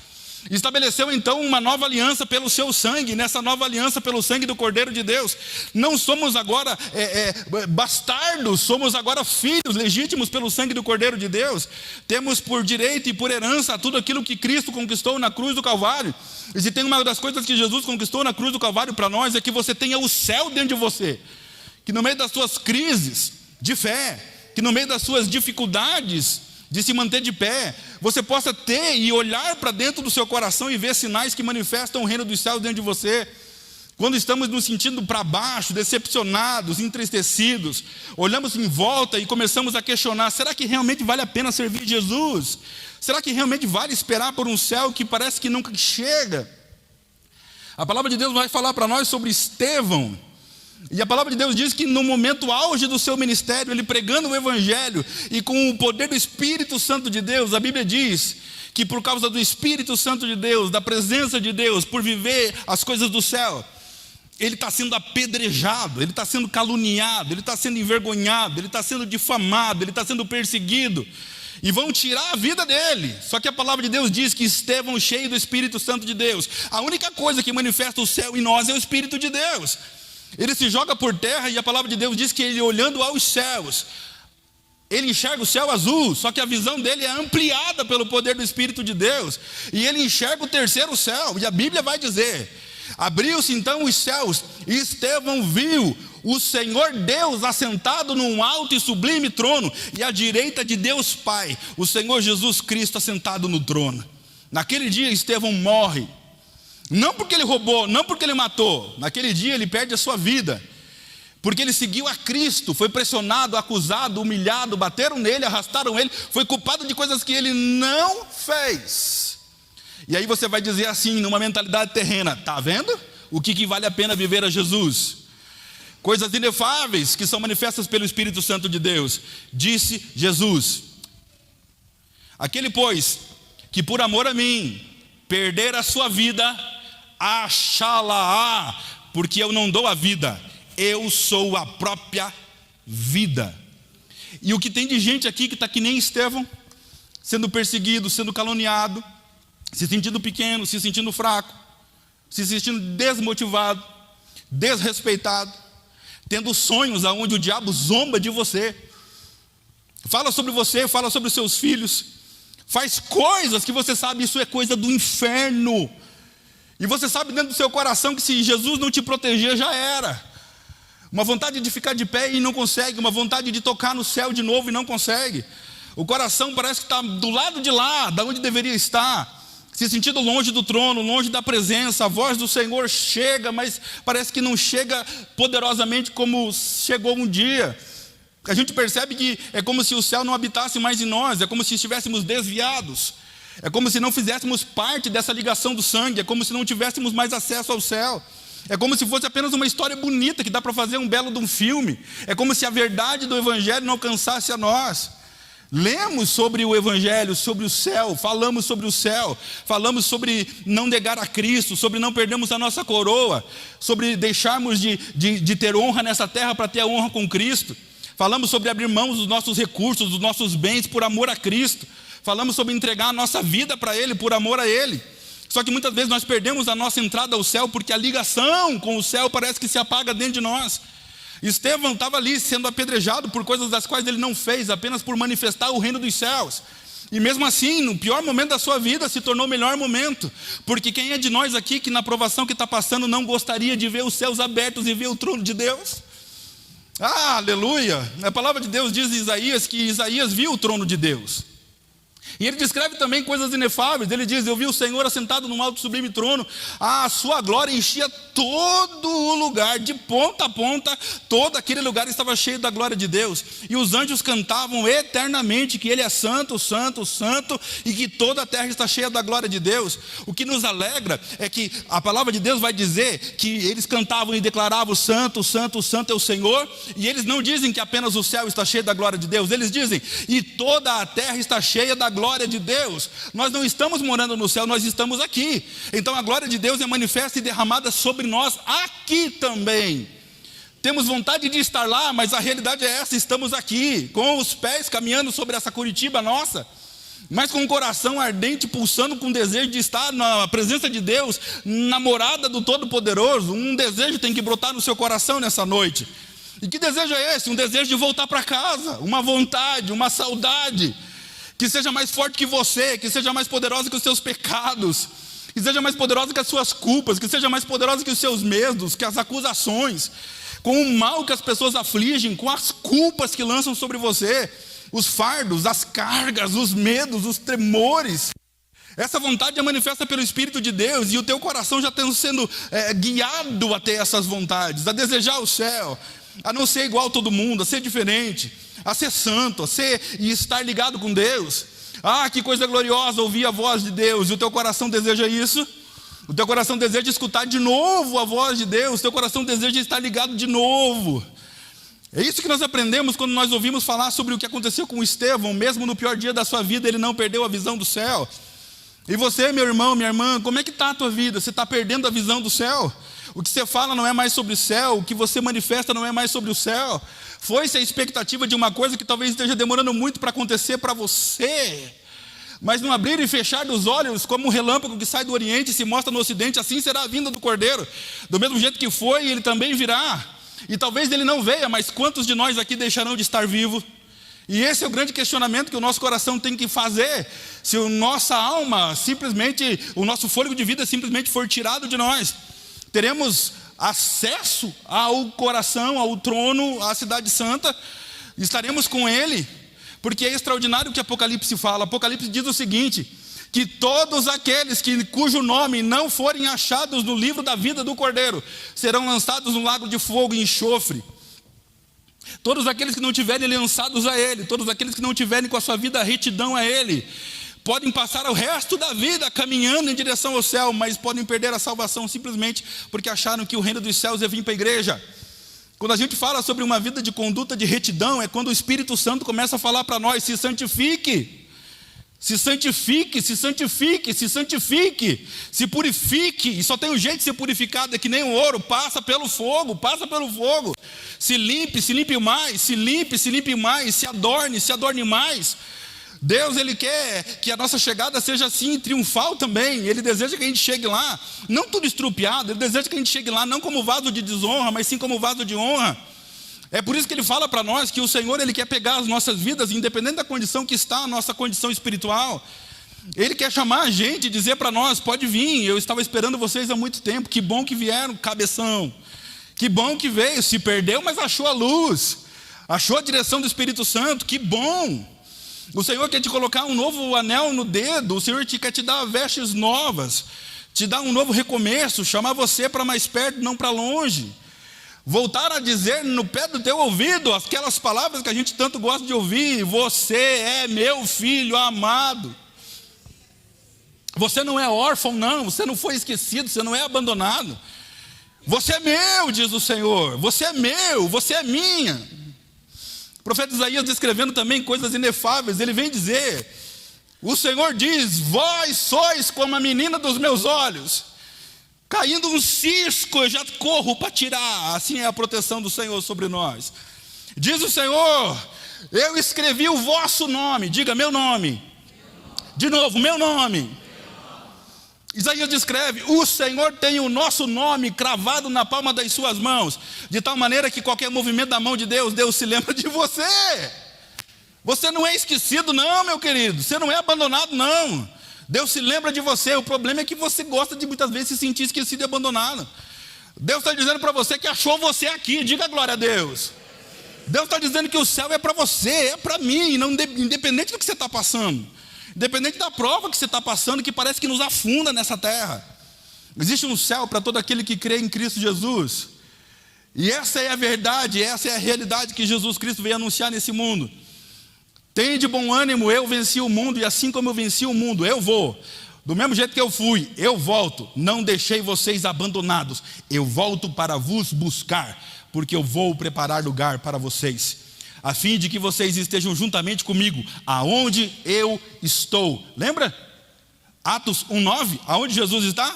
Estabeleceu então uma nova aliança pelo seu sangue. Nessa nova aliança pelo sangue do Cordeiro de Deus, não somos agora bastardos, somos agora filhos legítimos pelo sangue do Cordeiro de Deus. Temos por direito e por herança tudo aquilo que Cristo conquistou na cruz do Calvário. E se tem uma das coisas que Jesus conquistou na cruz do Calvário para nós, é que você tenha o céu dentro de você, que no meio das suas crises de fé, que no meio das suas dificuldades de se manter de pé, você possa ter e olhar para dentro do seu coração e ver sinais que manifestam o reino dos céus dentro de você. Quando estamos nos sentindo para baixo, decepcionados, entristecidos, olhamos em volta e começamos a questionar: será que realmente vale a pena servir Jesus? Será que realmente vale esperar por um céu que parece que nunca chega? A palavra de Deus vai falar para nós sobre Estevão. E a palavra de Deus diz que no momento auge do seu ministério, ele pregando o evangelho e com o poder do Espírito Santo de Deus, a Bíblia diz que por causa do Espírito Santo de Deus, da presença de Deus, por viver as coisas do céu, ele está sendo apedrejado, ele está sendo caluniado, ele está sendo envergonhado, ele está sendo difamado, ele está sendo perseguido, e vão tirar a vida dele. Só que a palavra de Deus diz que Estevão, cheio do Espírito Santo de Deus, a única coisa que manifesta o céu em nós é o Espírito de Deus. Ele se joga por terra e a palavra de Deus diz que ele, olhando aos céus, ele enxerga o céu azul, só que a visão dele é ampliada pelo poder do Espírito de Deus, e ele enxerga o terceiro céu, e a Bíblia vai dizer: abriu-se então os céus, e Estevão viu o Senhor Deus assentado num alto e sublime trono, e à direita de Deus Pai, o Senhor Jesus Cristo assentado no trono. Naquele dia Estevão morre, não porque ele roubou, não porque ele matou. Naquele dia ele perde a sua vida, porque ele seguiu a Cristo, foi pressionado, acusado, humilhado, bateram nele, arrastaram ele, foi culpado de coisas que ele não fez. E aí você vai dizer assim, numa mentalidade terrena: está vendo o que vale a pena viver a Jesus? coisas inefáveis que são manifestas pelo Espírito Santo de Deus. Disse Jesus: aquele, pois, que por amor a mim perder a sua vida, achá-la-á, porque eu não dou a vida, eu sou a própria vida. E o que tem de gente aqui que está que nem Estevão, sendo perseguido, sendo caluniado, se sentindo pequeno, se sentindo fraco, se sentindo desmotivado, desrespeitado, tendo sonhos aonde o diabo zomba de você, fala sobre você, fala sobre os seus filhos, faz coisas que você sabe, isso é coisa do inferno, e você sabe dentro do seu coração que se Jesus não te proteger, já era. Uma vontade de ficar de pé e não consegue, uma vontade de tocar no céu de novo e não consegue. O coração parece que está do lado de lá, da onde deveria estar, se sentindo longe do trono, longe da presença. A voz do Senhor chega, mas parece que não chega poderosamente como chegou um dia. A gente percebe que é como se o céu não habitasse mais em nós, é como se estivéssemos desviados, é como se não fizéssemos parte dessa ligação do sangue, é como se não tivéssemos mais acesso ao céu. É como se fosse apenas uma história bonita que dá para fazer um belo de um filme. É como se a verdade do Evangelho não alcançasse a nós. Lemos sobre o Evangelho, sobre o céu, falamos sobre o céu, falamos sobre não negar a Cristo, sobre não perdermos a nossa coroa, sobre deixarmos de ter honra nessa terra para ter a honra com Cristo. Falamos sobre abrir mão dos nossos recursos, dos nossos bens por amor a Cristo. Falamos sobre entregar a nossa vida para Ele, por amor a Ele. Só que muitas vezes nós perdemos a nossa entrada ao céu, porque a ligação com o céu parece que se apaga dentro de nós. Estevão estava ali sendo apedrejado por coisas das quais ele não fez, apenas por manifestar o reino dos céus. E mesmo assim, no pior momento da sua vida, se tornou o melhor momento. Porque quem é de nós aqui, que na provação que está passando, não gostaria de ver os céus abertos e ver o trono de Deus? Ah, aleluia! A palavra de Deus diz em Isaías que Isaías viu o trono de Deus. E ele descreve também coisas inefáveis. Ele diz: eu vi o Senhor assentado num alto e sublime trono, a sua glória enchia todo o lugar, de ponta a ponta, todo aquele lugar estava cheio da glória de Deus, e os anjos cantavam eternamente que Ele é santo, santo, santo, e que toda a terra está cheia da glória de Deus. O que nos alegra é que a palavra de Deus vai dizer que eles cantavam e declaravam: santo, santo, santo é o Senhor, e eles não dizem que apenas o céu está cheio da glória de Deus, eles dizem: e toda a terra está cheia da glória de Deus. Nós não estamos morando no céu, nós estamos aqui. Então a glória de Deus é manifesta e derramada sobre nós aqui também. Temos vontade de estar lá, mas a realidade é essa: estamos aqui, com os pés caminhando sobre essa Curitiba nossa, mas com o coração ardente, pulsando com desejo de estar na presença de Deus, na morada do Todo-Poderoso. Um desejo tem que brotar no seu coração nessa noite. E que desejo é esse? Um desejo de voltar para casa, uma vontade, uma saudade que seja mais forte que você, que seja mais poderosa que os seus pecados, que seja mais poderosa que as suas culpas, que seja mais poderosa que os seus medos, que as acusações, com o mal que as pessoas afligem, com as culpas que lançam sobre você, os fardos, as cargas, os medos, os tremores. Essa vontade é manifesta pelo Espírito de Deus, e o teu coração já está sendo guiado a ter essas vontades, a desejar o céu, a não ser igual a todo mundo, a ser diferente, a ser santo, a ser e estar ligado com Deus. Ah, que coisa gloriosa ouvir a voz de Deus. E o teu coração deseja isso? O teu coração deseja escutar de novo a voz de Deus. O teu coração deseja estar ligado de novo. É isso que nós aprendemos quando nós ouvimos falar sobre o que aconteceu com Estevão. Mesmo no pior dia da sua vida, ele não perdeu a visão do céu. E você, meu irmão, minha irmã, como é que está a tua vida? Você está perdendo a visão do céu? O que você fala não é mais sobre o céu, o que você manifesta não é mais sobre o céu. Foi-se a expectativa de uma coisa que talvez esteja demorando muito para acontecer para você. Mas no abrir e fechar dos olhos, como um relâmpago que sai do Oriente e se mostra no Ocidente, assim será a vinda do Cordeiro. Do mesmo jeito que foi, ele também virá. E talvez ele não venha, mas quantos de nós aqui deixarão de estar vivos? E esse é o grande questionamento que o nosso coração tem que fazer. Se a nossa alma simplesmente, o nosso fôlego de vida simplesmente for tirado de nós, teremos acesso ao coração, ao trono, à cidade santa, estaremos com Ele, porque é extraordinário o que Apocalipse fala. Apocalipse diz o seguinte: que todos aqueles cujo nome não forem achados no livro da vida do Cordeiro serão lançados no lago de fogo e enxofre. Todos aqueles que não tiverem lançados a Ele, todos aqueles que não tiverem com a sua vida retidão a Ele, podem passar o resto da vida caminhando em direção ao céu, mas podem perder a salvação simplesmente porque acharam que o reino dos céus ia vir para a igreja. Quando a gente fala sobre uma vida de conduta de retidão, é quando o Espírito Santo começa a falar para nós: se santifique, se santifique, se santifique, se santifique, se purifique. E só tem um jeito de ser purificado, é que nem o ouro, passa pelo fogo, passa pelo fogo. Se limpe mais, se limpe mais, se adorne mais. Deus, Ele quer que a nossa chegada seja assim, triunfal também. Ele deseja que a gente chegue lá, não tudo estrupiado. Ele deseja que a gente chegue lá, não como vaso de desonra, mas sim como vaso de honra. É por isso que Ele fala para nós que o Senhor, Ele quer pegar as nossas vidas, independente da condição que está, a nossa condição espiritual. Ele quer chamar a gente e dizer para nós: pode vir, eu estava esperando vocês há muito tempo. Que bom que vieram, cabeção. Que bom que veio, se perdeu, mas achou a luz, achou a direção do Espírito Santo. Que bom. O Senhor quer te colocar um novo anel no dedo. O Senhor quer te dar vestes novas, te dar um novo recomeço, chamar você para mais perto, não para longe. Voltar a dizer no pé do teu ouvido aquelas palavras que a gente tanto gosta de ouvir: você é meu filho amado. Você não é órfão, não. Você não foi esquecido, você não é abandonado. Você é meu, diz o Senhor. Você é meu, você é minha. O profeta Isaías, descrevendo também coisas inefáveis, ele vem dizer: o Senhor diz: vós sois como a menina dos meus olhos. Caindo um cisco, eu já corro para tirar. Assim é a proteção do Senhor sobre nós. Diz o Senhor: eu escrevi o vosso nome. Diga: meu nome. De novo: meu nome. Isaías descreve: o Senhor tem o nosso nome cravado na palma das suas mãos, de tal maneira que qualquer movimento da mão de Deus, Deus se lembra de você. Você não é esquecido, não, meu querido. Você não é abandonado, não. Deus se lembra de você. O problema é que você gosta de muitas vezes se sentir esquecido e abandonado. Deus está dizendo para você que achou você aqui. Diga glória a Deus. Deus está dizendo que o céu é para você, é para mim, não, independente do que você está passando, independente da prova que você está passando, que parece que nos afunda nessa terra. Existe um céu para todo aquele que crê em Cristo Jesus. E essa é a verdade, essa é a realidade que Jesus Cristo veio anunciar nesse mundo. Tende bom ânimo, eu venci o mundo, e assim como eu venci o mundo, eu vou. Do mesmo jeito que eu fui, eu volto. Não deixei vocês abandonados. Eu volto para vos buscar, porque eu vou preparar lugar para vocês, a fim de que vocês estejam juntamente comigo, aonde eu estou. Lembra? Atos 1:9, aonde Jesus está?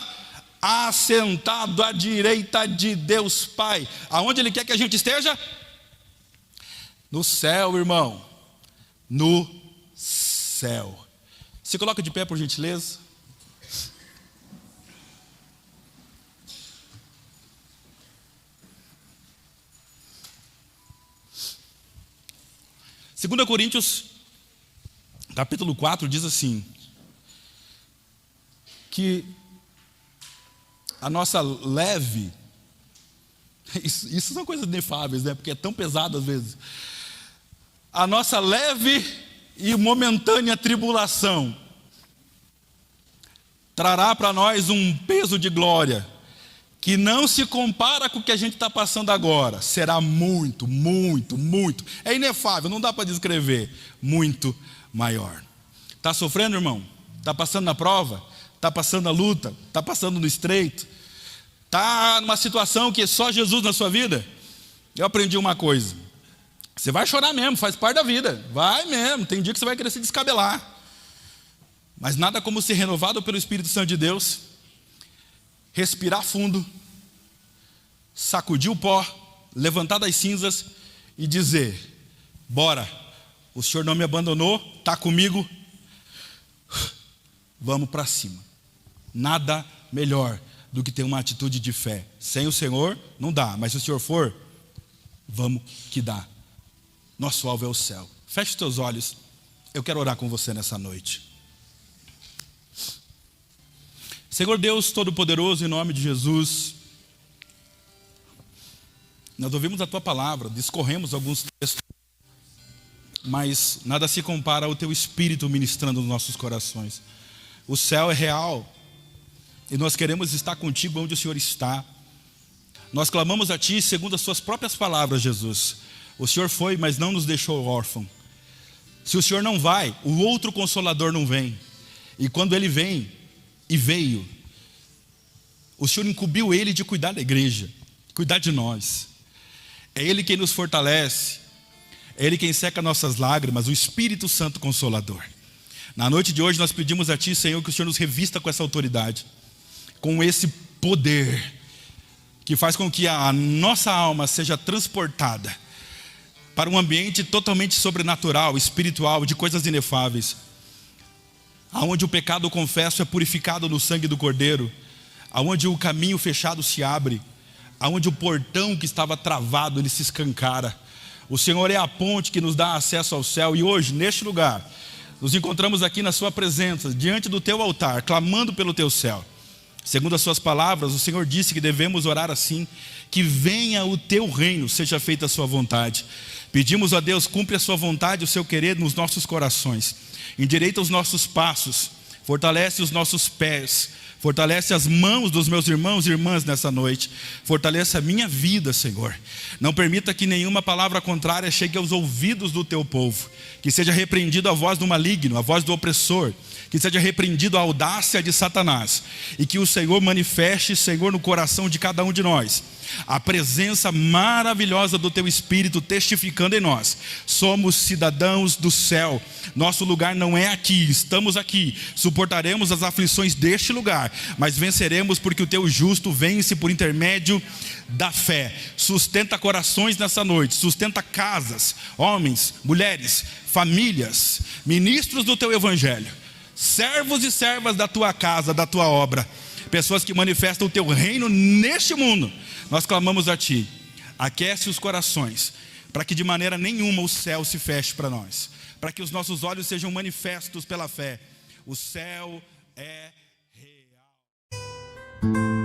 Assentado à direita de Deus Pai. Aonde Ele quer que a gente esteja? No céu, irmão. No céu. Se coloca de pé, por gentileza. Segunda Coríntios, capítulo 4, diz assim: que a nossa leve, isso são coisas inefáveis, né? Porque é tão pesado às vezes. A nossa leve e momentânea tribulação trará para nós um peso de glória que não se compara com o que a gente está passando agora. Será muito, muito, muito, é inefável, não dá para descrever, muito maior. Está sofrendo, irmão? Está passando na prova? Está passando na luta? Está passando no estreito? Está numa situação que é só Jesus na sua vida? Eu aprendi uma coisa: você vai chorar mesmo, faz parte da vida, vai mesmo, tem dia que você vai querer se descabelar, mas nada como ser renovado pelo Espírito Santo de Deus, respirar fundo, sacudir o pó, levantar das cinzas e dizer: bora, o Senhor não me abandonou, está comigo, vamos para cima. Nada melhor do que ter uma atitude de fé. Sem o Senhor não dá, mas se o Senhor for, vamos que dá. Nosso alvo é o céu. Feche os teus olhos, eu quero orar com você nessa noite. Senhor Deus Todo-Poderoso, em nome de Jesus, nós ouvimos a Tua palavra, discorremos alguns textos, mas nada se compara ao Teu Espírito ministrando nos nossos corações. O céu é real, e nós queremos estar contigo onde o Senhor está. Nós clamamos a Ti segundo as Suas próprias palavras, Jesus. O Senhor foi, mas não nos deixou órfão. Se o Senhor não vai, o outro Consolador não vem. E quando Ele vem, e veio, o Senhor incumbiu Ele de cuidar da igreja, cuidar de nós. É Ele quem nos fortalece, é Ele quem seca nossas lágrimas, o Espírito Santo Consolador. Na noite de hoje nós pedimos a Ti, Senhor, que o Senhor nos revista com essa autoridade, com esse poder, que faz com que a nossa alma seja transportada para um ambiente totalmente sobrenatural, espiritual, de coisas inefáveis, aonde o pecado confesso é purificado no sangue do Cordeiro, aonde o caminho fechado se abre, aonde o portão que estava travado, ele se escancara. O Senhor é a ponte que nos dá acesso ao céu, e hoje, neste lugar, nos encontramos aqui na Sua presença, diante do Teu altar, clamando pelo Teu céu. Segundo as Suas palavras, o Senhor disse que devemos orar assim: que venha o Teu reino, seja feita a Sua vontade. Pedimos a Deus, cumpre a Sua vontade, o Seu querer nos nossos corações. Endireita os nossos passos, fortalece os nossos pés, fortalece as mãos dos meus irmãos e irmãs nessa noite. Fortaleça a minha vida, Senhor. Não permita que nenhuma palavra contrária chegue aos ouvidos do Teu povo. Que seja repreendido a voz do maligno, a voz do opressor. Que seja repreendido a audácia de Satanás. E que o Senhor manifeste, Senhor, no coração de cada um de nós a presença maravilhosa do Teu Espírito testificando em nós. Somos cidadãos do céu. Nosso lugar não é aqui, estamos aqui. Suportaremos as aflições deste lugar, mas venceremos porque o Teu justo vence por intermédio da fé. Sustenta corações nessa noite, sustenta casas, homens, mulheres, famílias, ministros do Teu Evangelho, servos e servas da Tua casa, da Tua obra, pessoas que manifestam o Teu reino neste mundo. Nós clamamos a Ti, aquece os corações, para que de maneira nenhuma o céu se feche para nós, para que os nossos olhos sejam manifestos pela fé. O céu é real.